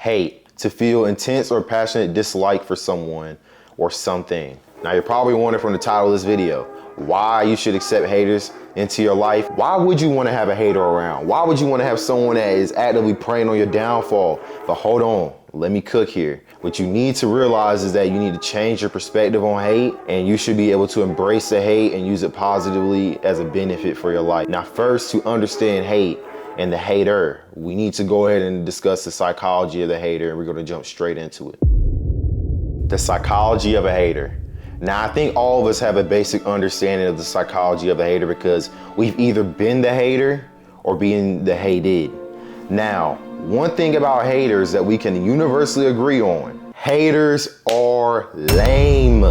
Hate, to feel intense or passionate dislike for someone or something. Now you're probably wondering from the title of this video, why you should accept haters into your life. Why would you want to have a hater around? Why would you want to have someone that is actively preying on your downfall? But hold on, let me cook here. What you need to realize is that you need to change your perspective on hate, and you should be able to embrace the hate and use it positively as a benefit for your life. Now first, to understand hate and the hater, we need to go ahead and discuss the psychology of the hater, and we're going to jump straight into it. The psychology of a hater. Now, I think all of us have a basic understanding of the psychology of the hater because we've either been the hater or being the hated. Now, one thing about haters that we can universally agree on, haters are lame.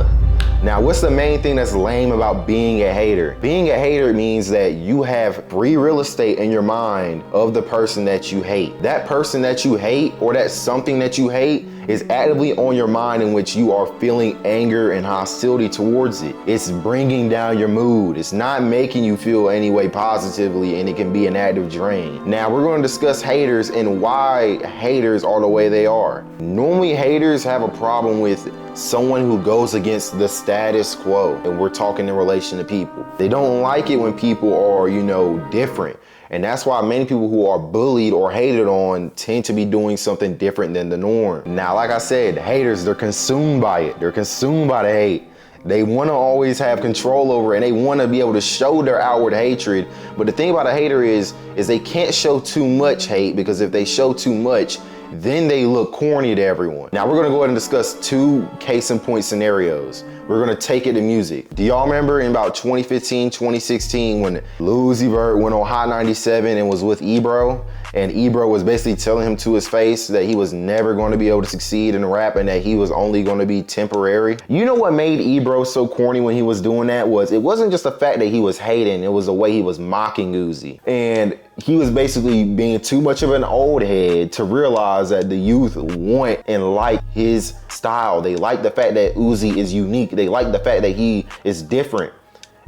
Now, what's the main thing that's lame about being a hater? Being a hater means that you have free real estate in your mind of the person that you hate. That person that you hate, or that something that you hate, is actively on your mind, in which you are feeling anger and hostility towards it. It's bringing down your mood. It's not making you feel any way positively, and it can be an active drain. Now, we're going to discuss haters and why haters are the way they are. Normally, haters have a problem with someone who goes against the status quo, and we're talking in relation to people. They don't like it when people are, different. And that's why many people who are bullied or hated on tend to be doing something different than the norm. Now, like I said, haters, they're consumed by it. They're consumed by the hate. They want to always have control over it, and they want to be able to show their outward hatred. But the thing about a hater is they can't show too much hate, because if they show too much, then they look corny to everyone. Now, we're going to go ahead and discuss two case in point scenarios. We're going to take it to music. Do y'all remember in about 2015, 2016 when Lil Uzi Vert went on Hot 97 and was with Ebro? And Ebro was basically telling him to his face that he was never going to be able to succeed in rap and that he was only going to be temporary. You know what made Ebro so corny when he was doing that was, it wasn't just the fact that he was hating, it was the way he was mocking Uzi. And he was basically being too much of an old head to realize that the youth want and like his style. They like the fact that Uzi is unique. They like the fact that he is different.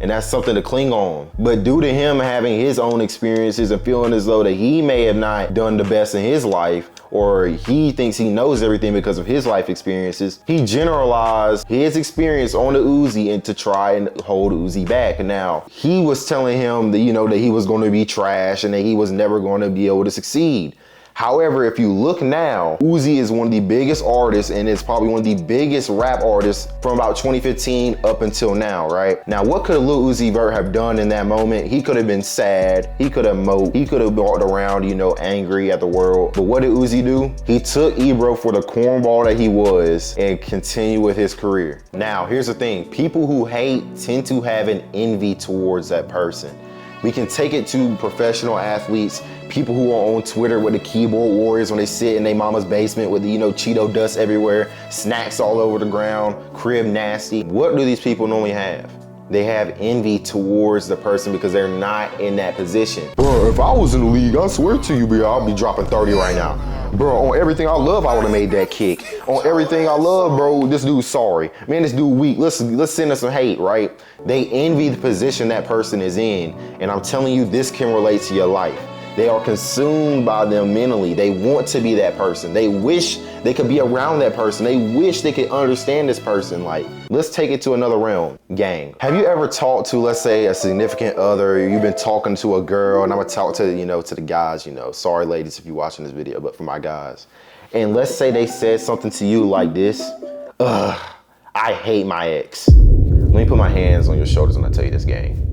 And that's something to cling on. But due to him having his own experiences and feeling as though that he may have not done the best in his life, or he thinks he knows everything because of his life experiences, he generalized his experience on the Uzi and to try and hold Uzi back. Now, he was telling him that, that he was going to be trash and that he was never going to be able to succeed. However, if you look now, Uzi is one of the biggest artists, and is probably one of the biggest rap artists from about 2015 up until now, right? Now, what could Lil Uzi Vert have done in that moment? He could have been sad, he could have moped, he could have walked around, angry at the world. But what did Uzi do? He took Ebro for the cornball that he was and continued with his career. Now, here's the thing. People who hate tend to have an envy towards that person. We can take it to professional athletes, people who are on Twitter with the keyboard warriors when they sit in their mama's basement with the, Cheeto dust everywhere, snacks all over the ground, crib nasty. What do these people normally have? They have envy towards the person because they're not in that position. Bro, if I was in the league, I swear to you, bro, I'll be dropping 30 right now. Bro, on everything I love, I would have made that kick. On everything I love, bro, this dude's sorry. Man, this dude weak. Let's send us some hate, right? They envy the position that person is in. And I'm telling you, this can relate to your life. They are consumed by them mentally. They want to be that person. They wish they could be around that person. They wish they could understand this person. Like, let's take it to another realm. Gang. Have you ever talked to, let's say, a significant other? You've been talking to a girl, and I'm gonna talk to, to the guys, Sorry, ladies, if you're watching this video, but for my guys. And let's say they said something to you like this. Ugh, I hate my ex. Let me put my hands on your shoulders when I tell you this, gang.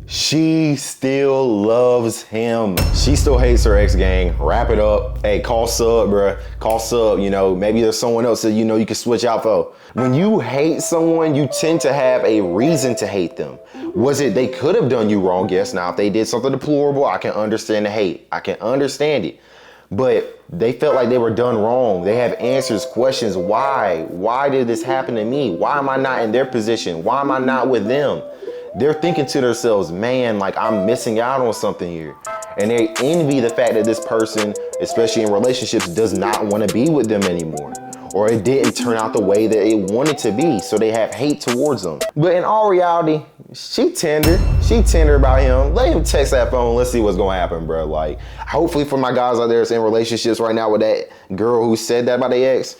She still loves him. She still hates her ex, gang. Wrap it up. Hey, call sub, bruh. Call sub, maybe there's someone else that you can switch out for. When you hate someone, you tend to have a reason to hate them. Was it they could have done you wrong? Yes. Now, if they did something deplorable, I can understand the hate. I can understand it. But they felt like they were done wrong. They have answers, questions. Why? Why did this happen to me? Why am I not in their position? Why am I not with them? They're thinking to themselves, man, like I'm missing out on something here. And they envy the fact that this person, especially in relationships, does not want to be with them anymore. Or it didn't turn out the way that it wanted to be, so they have hate towards them. But in all reality, she tender about him. Let him text that phone. Let's see what's gonna happen, bro. Like, hopefully for my guys out there that's in relationships right now with that girl who said that about their ex,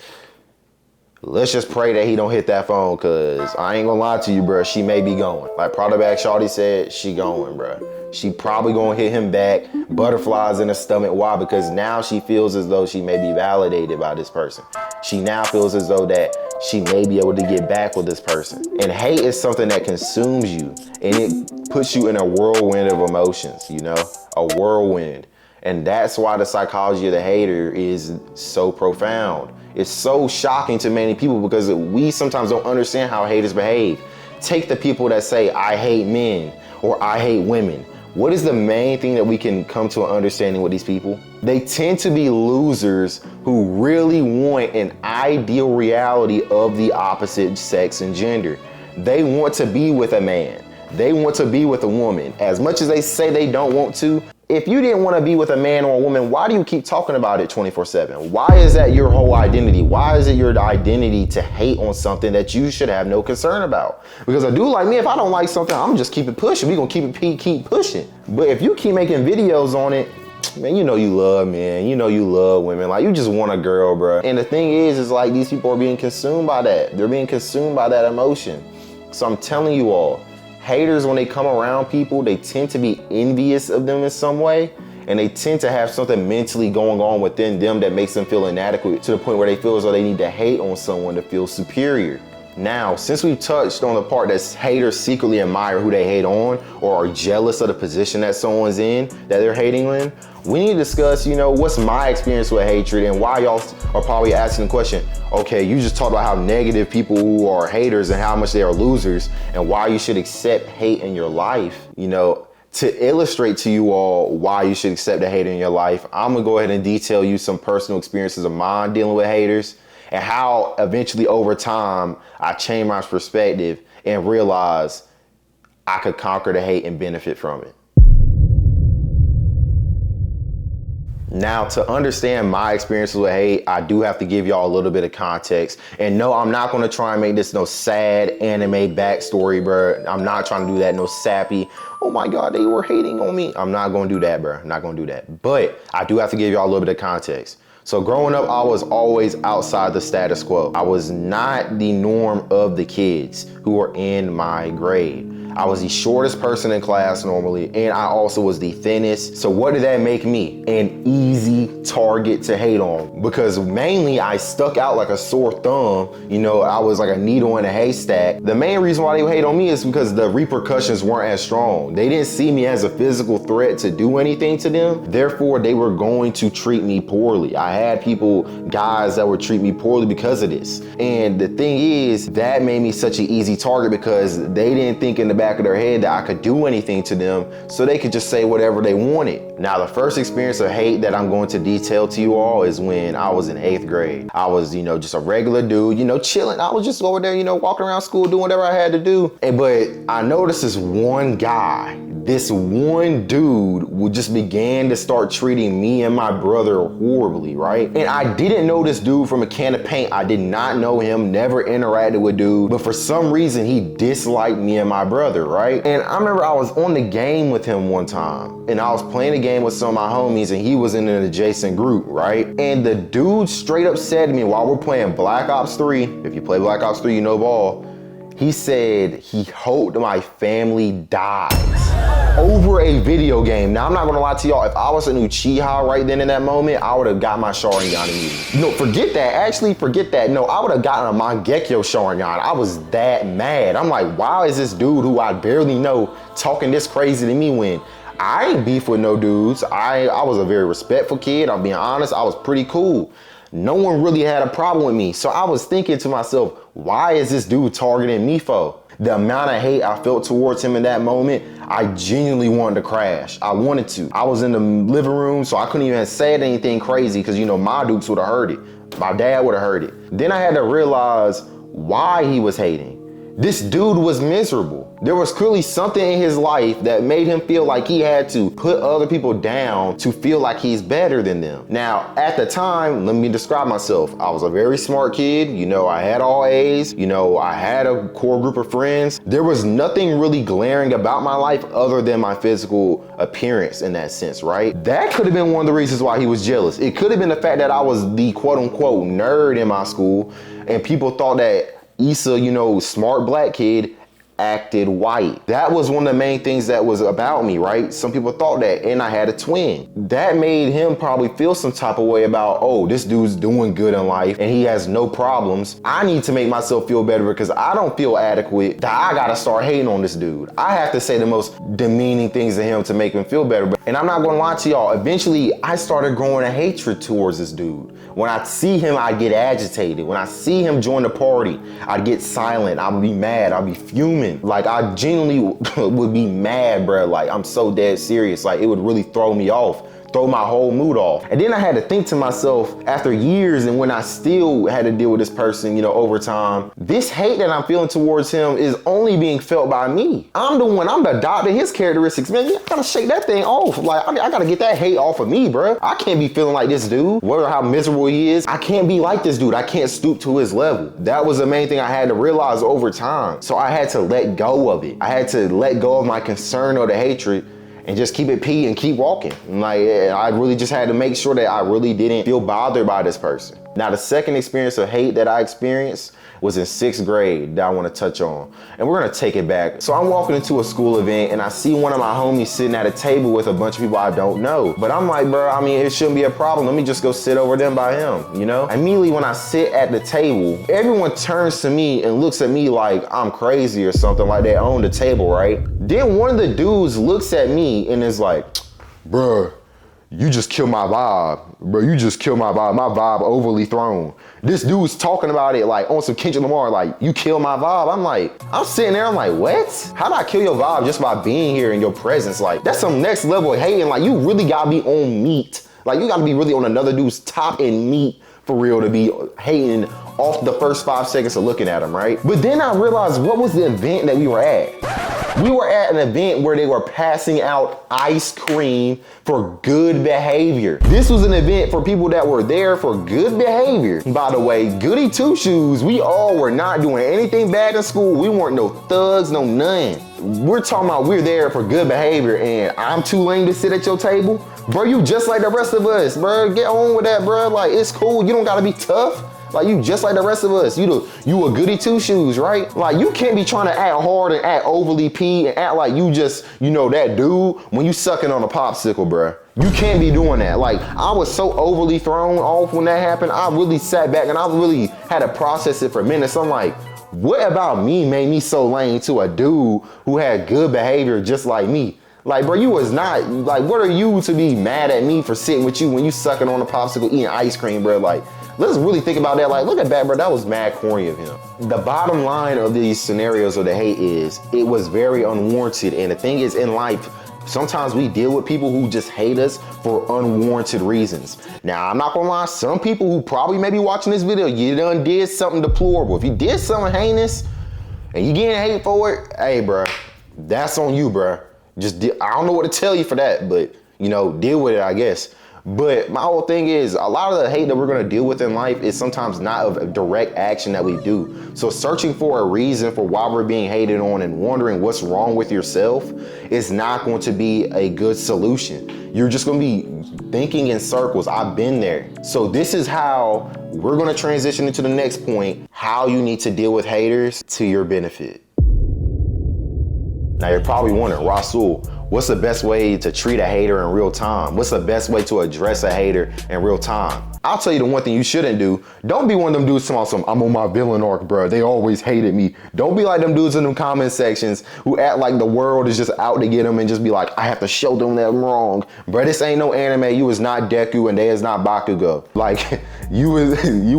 let's just pray that he don't hit that phone, cause I ain't gonna lie to you, bro. She may be going. Like Prada Bag Shawty said, she going, bro. She probably gonna hit him back, butterflies in her stomach. Why? Because now she feels as though she may be validated by this person. She now feels as though that she may be able to get back with this person. And hate is something that consumes you, and it puts you in a whirlwind of emotions, you know, a whirlwind. And that's why the psychology of the hater is so profound. It's so shocking to many people because we sometimes don't understand how haters behave. Take the people that say, I hate men or I hate women. What is the main thing that we can come to an understanding with these people? They tend to be losers who really want an ideal reality of the opposite sex and gender. They want to be with a man. They want to be with a woman. As much as they say they don't want to, if you didn't want to be with a man or a woman, why do you keep talking about it 24/7? Why is that your whole identity? Why is it your identity to hate on something that you should have no concern about? Because a dude like me, if I don't like something, I'm just keep it pushing. We gonna keep pushing. But if you keep making videos on it, man, you know you love men, you know you love women, like you just want a girl, bro. And the thing is like these people are being consumed by that. They're being consumed by that emotion. So I'm telling you all, haters, when they come around people, they tend to be envious of them in some way, and they tend to have something mentally going on within them that makes them feel inadequate to the point where they feel as though they need to hate on someone to feel superior. Now, since we've touched on the part that haters secretly admire who they hate on or are jealous of the position that someone's in, that they're hating in, we need to discuss, you know, what's my experience with hatred and why y'all are probably asking the question, okay, you just talked about how negative people who are haters and how much they are losers and why you should accept hate in your life. You know, to illustrate to you all why you should accept the hate in your life, I'm gonna go ahead and detail you some personal experiences of mine dealing with haters and how eventually over time I changed my perspective and realized I could conquer the hate and benefit from it. Now, to understand my experiences with hate, I do have to give y'all a little bit of context. And no, I'm not gonna try and make this no sad anime backstory, bro. I'm not trying to do that, no sappy, oh my God, they were hating on me. I'm not gonna do that, bro. I'm not gonna do that. But I do have to give y'all a little bit of context. So growing up, I was always outside the status quo. I was not the norm of the kids who were in my grade. I was the shortest person in class normally, and I also was the thinnest. So what did that make me? An easy target to hate on, because mainly I stuck out like a sore thumb. You know, I was like a needle in a haystack. The main reason why they would hate on me is because the repercussions weren't as strong. They didn't see me as a physical threat to do anything to them. Therefore, they were going to treat me poorly. I had people, guys that would treat me poorly because of this. And the thing is, that made me such an easy target because they didn't think in the back of their head that I could do anything to them, so they could just say whatever they wanted. Now, the first experience of hate that I'm going to detail to you all is when I was in 8th grade. I was, you know, just a regular dude, you know, chilling. I was just over there, you know, walking around school, doing whatever I had to do. But I noticed this one guy, this one dude just began to start treating me and my brother horribly, right? And I didn't know this dude from a can of paint. I did not know him, never interacted with dude, but for some reason he disliked me and my brother, right? And I remember I was on the game with him one time, and I was playing a game with some of my homies, and he was in an adjacent group, right? And the dude straight up said to me while we're playing Black Ops 3, if you play Black Ops 3, you know ball, he said he hoped my family dies over a video game. Now, I'm not gonna lie to y'all, if I was a new Uchiha right then in that moment, I would have got my Sharingan immediately. No, forget that, actually forget that. No, I would have gotten a Mangekyo Sharingan. I was that mad. I'm like, why is this dude who I barely know talking this crazy to me when I ain't beef with no dudes. I was a very respectful kid, I'm being honest, I was pretty cool. No one really had a problem with me. So I was thinking to myself, why is this dude targeting me for? The amount of hate I felt towards him in that moment, I genuinely wanted to crash. I wanted to. I was in the living room, so I couldn't even say anything crazy because, you know, my dukes would have heard it. My dad would have heard it. Then I had to realize why he was hating. This dude was miserable. There was clearly something in his life that made him feel like he had to put other people down to feel like he's better than them. Now, at the time, let me describe myself. I was a very smart kid. You know, I had all A's. You know, I had a core group of friends. There was nothing really glaring about my life other than my physical appearance in that sense, right? That could have been one of the reasons why he was jealous. It could have been the fact that I was the quote unquote nerd in my school and people thought that Issa, you know, smart black kid, acted white. That was one of the main things that was about me, right? Some people thought that, and I had a twin. That made him probably feel some type of way about, oh, this dude's doing good in life and he has no problems. I need to make myself feel better because I don't feel adequate. That I gotta start hating on this dude. I have to say the most demeaning things to him to make him feel better. And I'm not gonna lie to y'all, eventually I started growing a hatred towards this dude. When I see him, I get agitated. When I see him join the party, I'd get silent. I'd be mad. I'd be fuming. Like, I genuinely would be mad, bro. Like, I'm so dead serious. Like, it would really throw me off, throw my whole mood off. And then I had to think to myself, after years and when I still had to deal with this person, you know, over time, this hate that I'm feeling towards him is only being felt by me. I'm the adopted his characteristics, man. You gotta shake that thing off. Like, I gotta get that hate off of me, bro. I can't be feeling like this dude, whatever how miserable he is. I can't be like this dude. I can't stoop to his level. That was the main thing I had to realize over time. So I had to let go of it. I had to let go of my concern or the hatred and just keep it P and keep walking. Like, I really just had to make sure that I really didn't feel bothered by this person. Now, the second experience of hate that I experienced was in 6th grade that I wanna touch on. And we're gonna take it back. So I'm walking into a school event and I see one of my homies sitting at a table with a bunch of people I don't know. But I'm like, bro, I mean, it shouldn't be a problem. Let me just go sit over them by him, you know? Immediately when I sit at the table, everyone turns to me and looks at me like I'm crazy or something like that on the table, right? Then one of the dudes looks at me and is like, bruh, you just killed my vibe. Bro, you just killed my vibe. My vibe overly thrown. This dude's talking about it like on some Kendrick Lamar, like, you killed my vibe. I'm sitting there, I'm like, what? How did I kill your vibe just by being here in your presence? Like, that's some next level of hating. Like, you really gotta be on meat. Like, you gotta be really on another dude's top and meat for real to be hating off the first 5 seconds of looking at him, right? But then I realized, what was the event that we were at? We were at an event where they were passing out ice cream for good behavior. This was an event for people that were there for good behavior. By the way, goody two shoes, we all were not doing anything bad in school. We weren't no thugs, no none. We're talking about we're there for good behavior and I'm too lame to sit at your table? Bro, you just like the rest of us, bro. Get on with that, bro. Like, it's cool. You don't gotta be tough. Like, you just like the rest of us. You a goody two shoes, right? Like, you can't be trying to act hard and act overly P and act like you just, you know, that dude when you sucking on a popsicle, bruh. You can't be doing that. Like, I was so overly thrown off when that happened. I really sat back and I really had to process it for minutes. I'm like, what about me made me so lame to a dude who had good behavior just like me? Like, bro, you was not, like, what are you to be mad at me for sitting with you when you sucking on a popsicle, eating ice cream, bro? Like, let's really think about that. Like, look at that, bro. That was mad corny of him. The bottom line of these scenarios of the hate is it was very unwarranted. And the thing is, in life, sometimes we deal with people who just hate us for unwarranted reasons. Now, I'm not gonna lie, some people who probably may be watching this video, you done did something deplorable. If you did something heinous and you getting hate for it, hey, bro, that's on you, bro. I don't know what to tell you for that, but, you know, deal with it, I guess. But my whole thing is, a lot of the hate that we're gonna deal with in life is sometimes not of direct action that we do. So searching for a reason for why we're being hated on and wondering what's wrong with yourself is not going to be a good solution. You're just gonna be thinking in circles. I've been there. So this is how we're gonna transition into the next point, how you need to deal with haters to your benefit. Now you're probably wondering, Rasul, what's the best way to treat a hater in real time? What's the best way to address a hater in real time? I'll tell you the one thing you shouldn't do. Don't be one of them dudes talking about some, I'm on my villain arc, bro. They always hated me. Don't be like them dudes in them comment sections who act like the world is just out to get them and just be like, I have to show them that I'm wrong. Bro, this ain't no anime. You is not Deku and they is not Bakugo. Like, you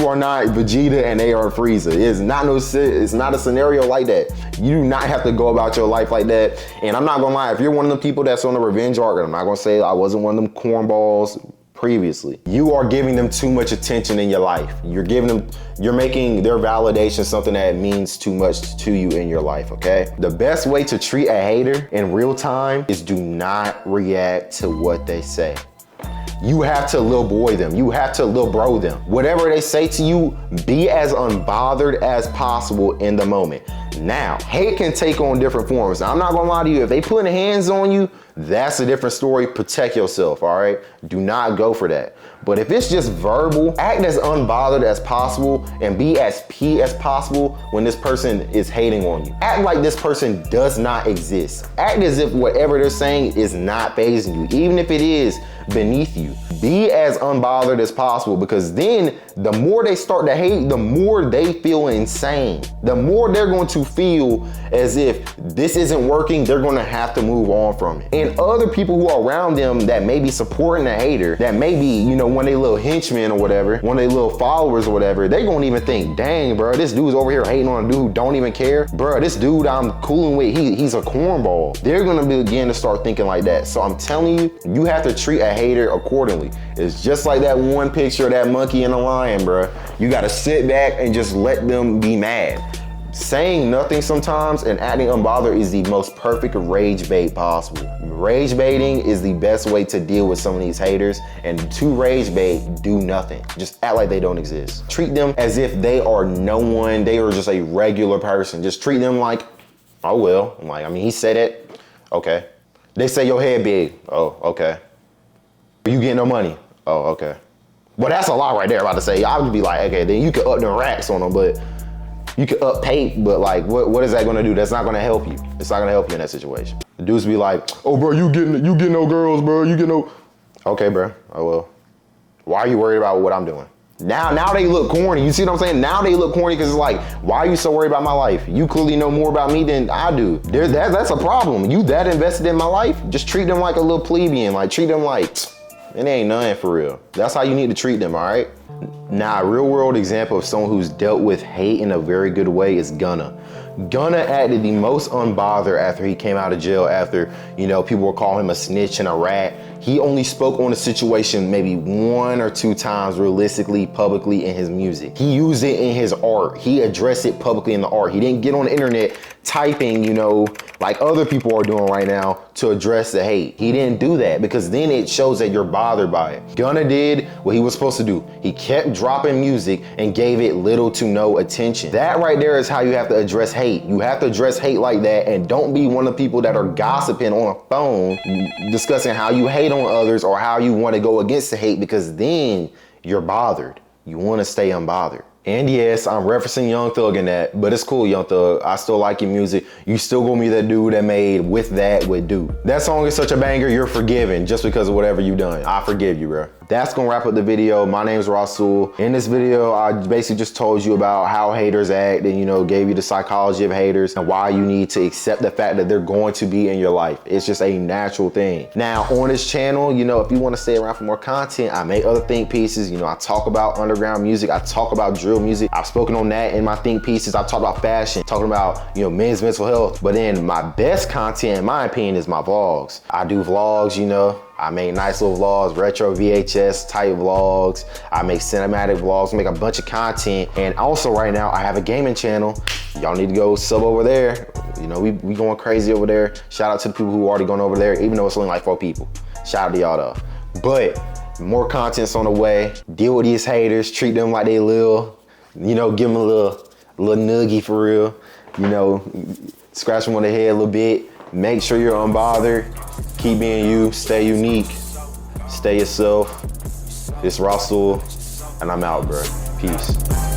are not Vegeta and they are Frieza. It's not a scenario like that. You do not have to go about your life like that. And I'm not gonna lie, if you're one of the people that's on the revenge arc, I'm not gonna say I wasn't one of them cornballs, previously. You are giving them too much attention in your life. You're making their validation something that means too much to you in your life, okay? The best way to treat a hater in real time is do not react to what they say. You have to little boy them. You have to little bro them. Whatever they say to you, be as unbothered as possible in the moment. Now, hate can take on different forms. Now, I'm not gonna lie to you, if they putting hands on you, that's a different story. Protect yourself, all right? Do not go for that. But if it's just verbal, act as unbothered as possible and be as as possible when this person is hating on you. Act like this person does not exist. Act as if whatever they're saying is not fazing you, even if it is beneath you. Be as unbothered as possible, because then the more they start to hate, the more they feel insane. The more they're going to feel as if this isn't working, they're going to have to move on from it. And other people who are around them that may be supporting the hater, that may be, you know, one of their little henchmen or whatever, one of their little followers or whatever, they gonna even think, dang, bro, this dude's over here hating on a dude who don't even care. Bro, this dude I'm cooling with, he's a cornball. They're gonna begin to start thinking like that. So I'm telling you, you have to treat a hater accordingly. It's just like that one picture of that monkey and the lion, bro. You gotta sit back and just let them be mad. Saying nothing sometimes and acting unbothered is the most perfect rage bait possible. Rage baiting is the best way to deal with some of these haters, and to rage bait, do nothing. Just act like they don't exist. Treat them as if they are no one, they are just a regular person. Just treat them like, oh well, like, I mean, he said it, okay. They say your head big, oh, okay. You getting no money, oh, okay. Well, that's a lot right there, about to say. I would be like, okay, then you could up them racks on them, but you could up pay, but like, what is that gonna do? That's not gonna help you. It's not gonna help you in that situation. The dudes be like, oh bro, you get no girls, bro, you get no. Okay, bro, oh well. Why are you worried about what I'm doing? Now they look corny. You see what I'm saying? Now they look corny because it's like, why are you so worried about my life? You clearly know more about me than I do. That's a problem. You that invested in my life? Just treat them like a little plebeian. Like, treat them like, it ain't nothing for real. That's how you need to treat them, all right? Now, a real world example of someone who's dealt with hate in a very good way is Gunna. Gunna acted the most unbothered after he came out of jail, after, you know, people were calling him a snitch and a rat. He only spoke on the situation maybe 1 or 2 times realistically, publicly in his music. He used it in his art. He addressed it publicly in the art. He didn't get on the internet typing, you know, like other people are doing right now to address the hate. He didn't do that, because then it shows that you're bothered by it. Gunna did what he was supposed to do. He kept dropping music and gave it little to no attention. That right there is how you have to address hate. You have to address hate like that, and don't be one of the people that are gossiping on a phone, discussing how you hate on others or how you want to go against the hate, because then you're bothered. You want to stay unbothered. And yes, I'm referencing Young Thug in that, but it's cool, Young Thug. I still like your music. You still gonna be that dude that made With That with Dude. That song is such a banger, you're forgiven just because of whatever you done. I forgive you, bro. That's gonna wrap up the video. My name is Rasul. In this video, I basically just told you about how haters act and, you know, gave you the psychology of haters and why you need to accept the fact that they're going to be in your life. It's just a natural thing. Now, on this channel, you know, if you wanna stay around for more content, I make other think pieces. You know, I talk about underground music. I talk about drill music. I've spoken on that in my think pieces. I talk about fashion, talking about, you know, men's mental health. But then my best content, in my opinion, is my vlogs. I do vlogs, you know. I make nice little vlogs, retro VHS type vlogs. I make cinematic vlogs, make a bunch of content. And also right now, I have a gaming channel. Y'all need to go sub over there. You know, we going crazy over there. Shout out to the people who already gone over there, even though it's only like 4 people. Shout out to y'all though. But more content's on the way. Deal with these haters, treat them like they little, you know, give them a little nuggie for real. You know, scratch them on the head a little bit. Make sure you're unbothered. Keep being you, stay unique, stay yourself. It's Rasul, and I'm out, bro. Peace.